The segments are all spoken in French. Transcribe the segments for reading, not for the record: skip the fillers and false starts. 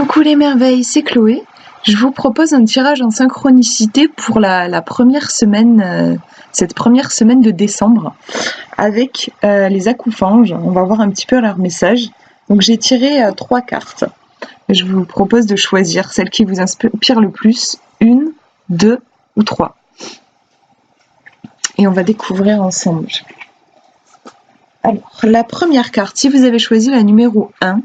Coucou les merveilles, c'est Chloé. Je vous propose un tirage en synchronicité pour la première semaine, cette première semaine de décembre avec les acoufanges. On va voir un petit peu leur message. Donc j'ai tiré 3 cartes. Je vous propose de choisir celle qui vous inspire le plus, 1, 2 ou 3. Et on va découvrir ensemble. Alors, la première carte, si vous avez choisi la numéro 1,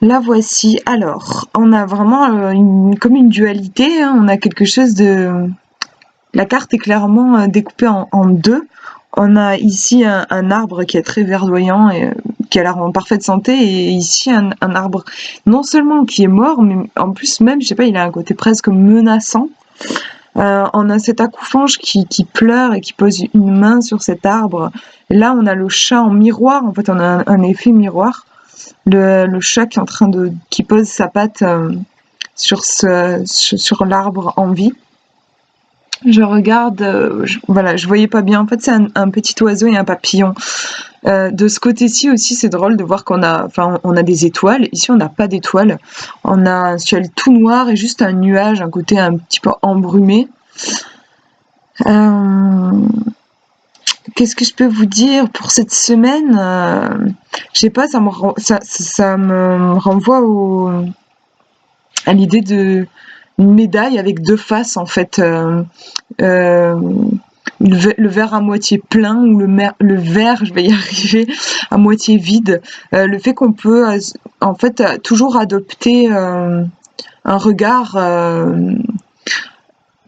la voici. Alors, on a vraiment comme une dualité, hein. On a quelque chose de... La carte est clairement découpée en deux. On a ici un arbre qui est très verdoyant et qui a l'air en parfaite santé, et ici un arbre non seulement qui est mort, mais en plus même, je sais pas, il a un côté presque menaçant. On a cet acoufange qui pleure et qui pose une main sur cet arbre. Et là, on a le chat en miroir. En fait, on a un effet miroir. Le chat qui pose sa patte sur l'arbre en vie. Je regarde, voilà, je voyais pas bien. En fait, c'est un petit oiseau et un papillon. De ce côté-ci aussi, c'est drôle de voir on a des étoiles. Ici, on n'a pas d'étoiles. On a un ciel tout noir et juste un nuage, un côté un petit peu embrumé. Qu'est-ce que je peux vous dire pour cette semaine? Je sais pas, ça me renvoie à l'idée de une médaille avec deux faces, en fait. Le verre à moitié plein ou le verre, je vais y arriver, à moitié vide. Le fait qu'on peut en fait toujours adopter un regard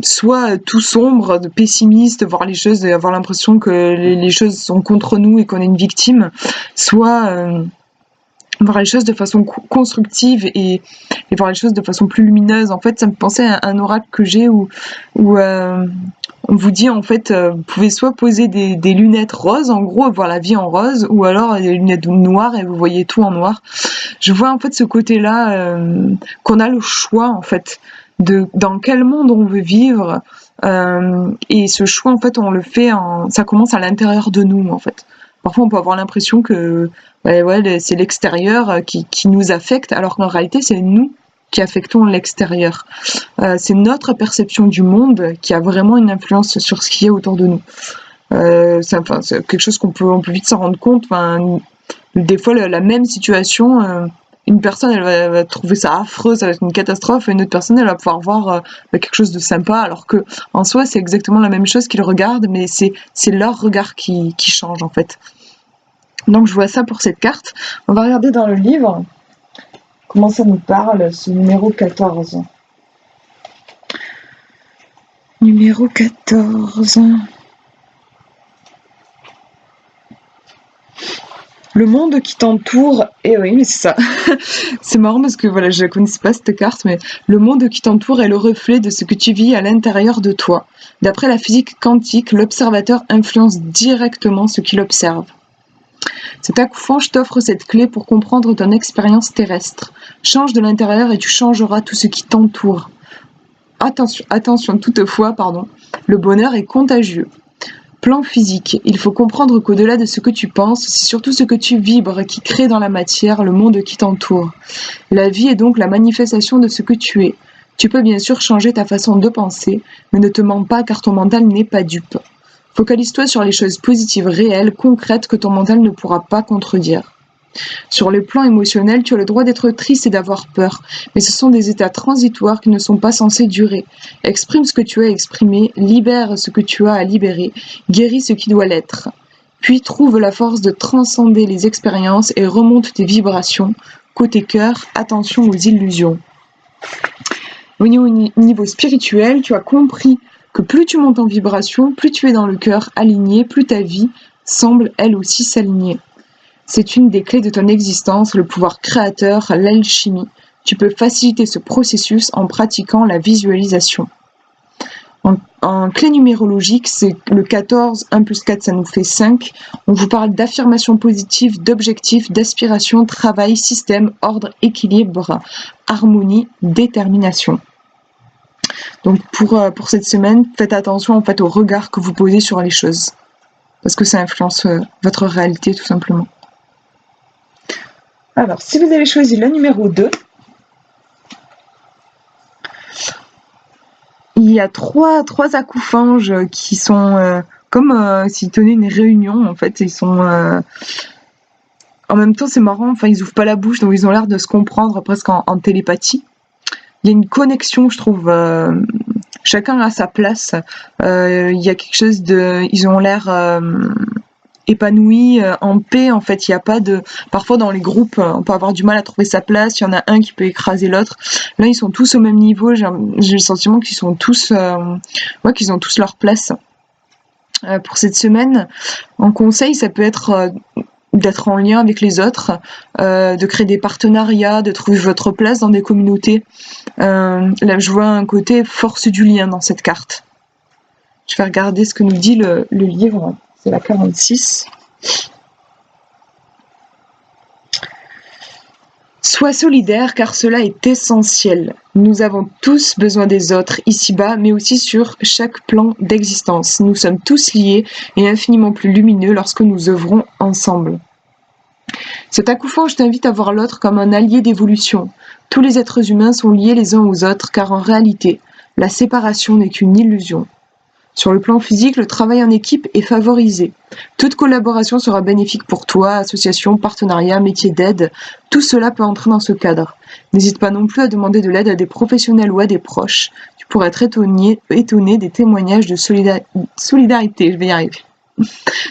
soit tout sombre, de pessimiste, voir les choses et avoir l'impression que les choses sont contre nous et qu'on est une victime, soit voir les choses de façon constructive et voir les choses de façon plus lumineuse. En fait, ça me pensait à un oracle que j'ai où on vous dit, en fait, vous pouvez soit poser des lunettes roses, en gros, voir la vie en rose, ou alors des lunettes noires et vous voyez tout en noir. Je vois en fait ce côté-là, qu'on a le choix, en fait, de dans quel monde on veut vivre, et ce choix, en fait, on le fait ça commence à l'intérieur de nous, en fait. Parfois, on peut avoir l'impression que c'est l'extérieur qui nous affecte, alors qu'en réalité, c'est nous qui affectons l'extérieur. C'est notre perception du monde qui a vraiment une influence sur ce qui est autour de nous. C'est quelque chose on peut vite s'en rendre compte. Des fois, la même situation, une personne elle va trouver ça affreux, ça va être une catastrophe, et une autre personne elle va pouvoir voir quelque chose de sympa, alors que en soi c'est exactement la même chose qu'ils regardent, mais c'est leur regard qui change, en fait. Donc je vois ça pour cette carte. On va regarder dans le livre comment ça nous parle, ce numéro 14. Numéro 14. Le monde qui t'entoure, et oui, mais c'est ça. C'est marrant parce que voilà, je ne connaissais pas cette carte, mais le monde qui t'entoure est le reflet de ce que tu vis à l'intérieur de toi. D'après la physique quantique, l'observateur influence directement ce qu'il observe. Cet acoufange t'offre cette clé pour comprendre ton expérience terrestre. Change de l'intérieur et tu changeras tout ce qui t'entoure. Attention toutefois, le bonheur est contagieux. Plan physique, il faut comprendre qu'au-delà de ce que tu penses, c'est surtout ce que tu vibres qui crée dans la matière le monde qui t'entoure. La vie est donc la manifestation de ce que tu es. Tu peux bien sûr changer ta façon de penser, mais ne te mens pas car ton mental n'est pas dupe. Focalise-toi sur les choses positives, réelles, concrètes que ton mental ne pourra pas contredire. Sur le plan émotionnel, tu as le droit d'être triste et d'avoir peur, mais ce sont des états transitoires qui ne sont pas censés durer. Exprime ce que tu as à exprimer, libère ce que tu as à libérer, guéris ce qui doit l'être. Puis trouve la force de transcender les expériences et remonte tes vibrations. Côté cœur, attention aux illusions. Au niveau spirituel, tu as compris que plus tu montes en vibration, plus tu es dans le cœur aligné, plus ta vie semble elle aussi s'aligner. C'est une des clés de ton existence, le pouvoir créateur, l'alchimie. Tu peux faciliter ce processus en pratiquant la visualisation. En clé numérologique, c'est le 14, 1 plus 4, ça nous fait 5. On vous parle d'affirmations positives, d'objectifs, d'aspiration, travail, système, ordre, équilibre, harmonie, détermination. Donc pour cette semaine, faites attention en fait au regard que vous posez sur les choses, parce que ça influence votre réalité tout simplement. Alors, si vous avez choisi le numéro 2, il y a trois accouphanges qui sont comme s'ils tenaient une réunion, en fait. Ils sont... en même temps, c'est marrant, enfin, ils ouvrent pas la bouche, donc ils ont l'air de se comprendre presque en télépathie. Il y a une connexion, je trouve. Chacun a sa place. Il y a quelque chose de... Ils ont l'air épanouis, en paix. En fait, il n'y a pas de... Parfois, dans les groupes, on peut avoir du mal à trouver sa place. Il y en a un qui peut écraser l'autre. Là, ils sont tous au même niveau. J'ai le sentiment qu'ils sont tous... qu'ils ont tous leur place. Pour cette semaine, en conseil, ça peut être... d'être en lien avec les autres, de créer des partenariats, de trouver votre place dans des communautés. Là, je vois un côté force du lien dans cette carte. Je vais regarder ce que nous dit le livre. C'est la 46. Sois solidaire car cela est essentiel. Nous avons tous besoin des autres ici-bas, mais aussi sur chaque plan d'existence. Nous sommes tous liés et infiniment plus lumineux lorsque nous œuvrons ensemble. Cet accouplant, je t'invite à voir l'autre comme un allié d'évolution. Tous les êtres humains sont liés les uns aux autres car en réalité, la séparation n'est qu'une illusion. Sur le plan physique, le travail en équipe est favorisé. Toute collaboration sera bénéfique pour toi, association, partenariat, métier d'aide. Tout cela peut entrer dans ce cadre. N'hésite pas non plus à demander de l'aide à des professionnels ou à des proches. Tu pourrais être étonné des témoignages de solidarité. Je vais y arriver.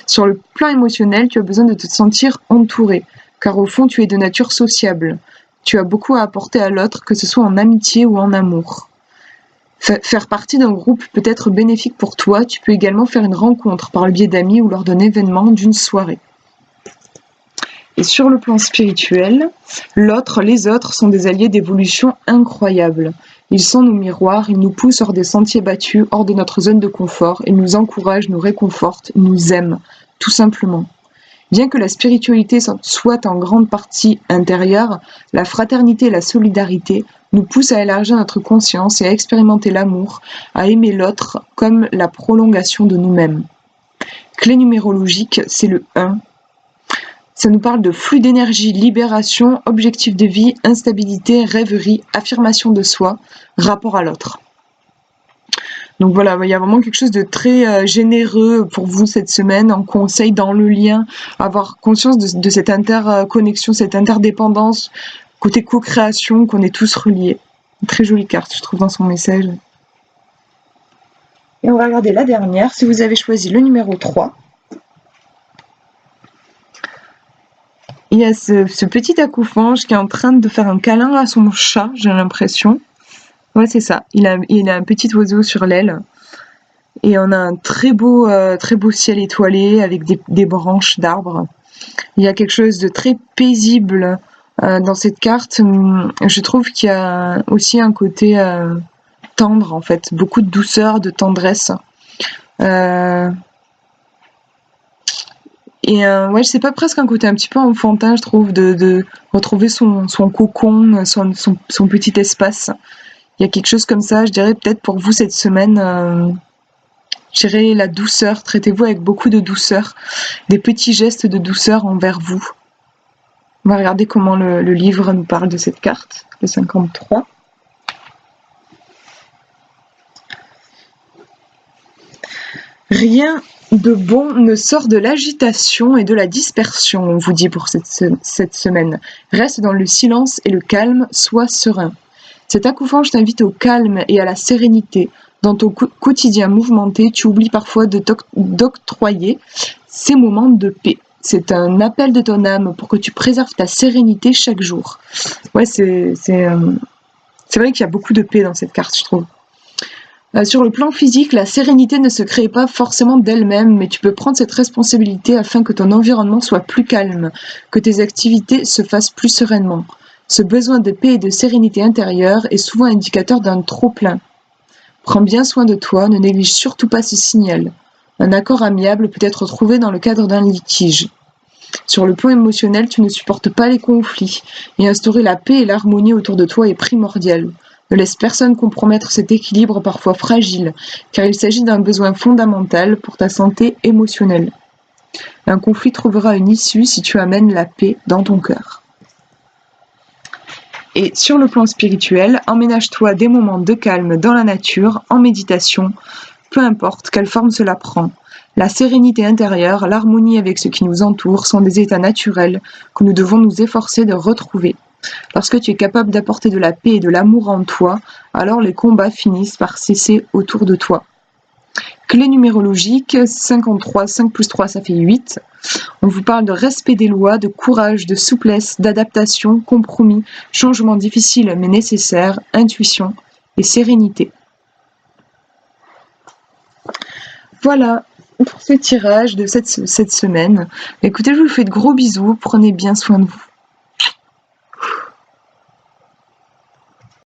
Sur le plan émotionnel, tu as besoin de te sentir entouré, car au fond, tu es de nature sociable. Tu as beaucoup à apporter à l'autre, que ce soit en amitié ou en amour. Faire partie d'un groupe peut être bénéfique pour toi. Tu peux également faire une rencontre par le biais d'amis ou lors d'un événement, d'une soirée. Et sur le plan spirituel, les autres sont des alliés d'évolution incroyables. Ils sont nos miroirs, ils nous poussent hors des sentiers battus, hors de notre zone de confort, ils nous encouragent, nous réconfortent, nous aiment, tout simplement. Bien que la spiritualité soit en grande partie intérieure, la fraternité et la solidarité nous poussent à élargir notre conscience et à expérimenter l'amour, à aimer l'autre comme la prolongation de nous-mêmes. Clé numérologique, c'est le 1. Ça nous parle de flux d'énergie, libération, objectif de vie, instabilité, rêverie, affirmation de soi, rapport à l'autre. Donc voilà, il y a vraiment quelque chose de très généreux pour vous cette semaine, en conseil, dans le lien, avoir conscience de cette interconnexion, cette interdépendance, côté co-création, qu'on est tous reliés. Une très jolie carte, je trouve, dans son message. Et on va regarder la dernière, si vous avez choisi le numéro 3. Il y a ce petit accouphange qui est en train de faire un câlin à son chat, j'ai l'impression. Ouais, c'est ça. Il a un petit oiseau sur l'aile. Et on a un très beau ciel étoilé avec des branches d'arbres. Il y a quelque chose de très paisible dans cette carte. Je trouve qu'il y a aussi un côté tendre, en fait. Beaucoup de douceur, de tendresse. Ouais, je sais pas, presque un côté un petit peu enfantin, je trouve, de retrouver son cocon, son petit espace. Il y a quelque chose comme ça, je dirais peut-être pour vous cette semaine, je dirais la douceur, traitez-vous avec beaucoup de douceur, des petits gestes de douceur envers vous. On va regarder comment le livre nous parle de cette carte, le 53. Rien de bon ne sort de l'agitation et de la dispersion, on vous dit pour cette semaine. Reste dans le silence et le calme, sois serein. Cet accouphange t'invite au calme et à la sérénité. Dans ton quotidien mouvementé, tu oublies parfois d'octroyer ces moments de paix. C'est un appel de ton âme pour que tu préserves ta sérénité chaque jour. Ouais, c'est vrai qu'il y a beaucoup de paix dans cette carte, je trouve. Sur le plan physique, la sérénité ne se crée pas forcément d'elle-même, mais tu peux prendre cette responsabilité afin que ton environnement soit plus calme, que tes activités se fassent plus sereinement. Ce besoin de paix et de sérénité intérieure est souvent indicateur d'un trop-plein. Prends bien soin de toi, ne néglige surtout pas ce signal. Un accord amiable peut être trouvé dans le cadre d'un litige. Sur le plan émotionnel, tu ne supportes pas les conflits, et instaurer la paix et l'harmonie autour de toi est primordial. Ne laisse personne compromettre cet équilibre parfois fragile, car il s'agit d'un besoin fondamental pour ta santé émotionnelle. Un conflit trouvera une issue si tu amènes la paix dans ton cœur. Et sur le plan spirituel, emménage-toi des moments de calme dans la nature, en méditation, peu importe quelle forme cela prend. La sérénité intérieure, l'harmonie avec ce qui nous entoure sont des états naturels que nous devons nous efforcer de retrouver. Lorsque tu es capable d'apporter de la paix et de l'amour en toi, alors les combats finissent par cesser autour de toi. Clé numérologique, 53, 5 plus 3, ça fait 8. On vous parle de respect des lois, de courage, de souplesse, d'adaptation, compromis, changement difficile mais nécessaire, intuition et sérénité. Voilà pour ce tirage de cette semaine. Écoutez, je vous fais de gros bisous, prenez bien soin de vous.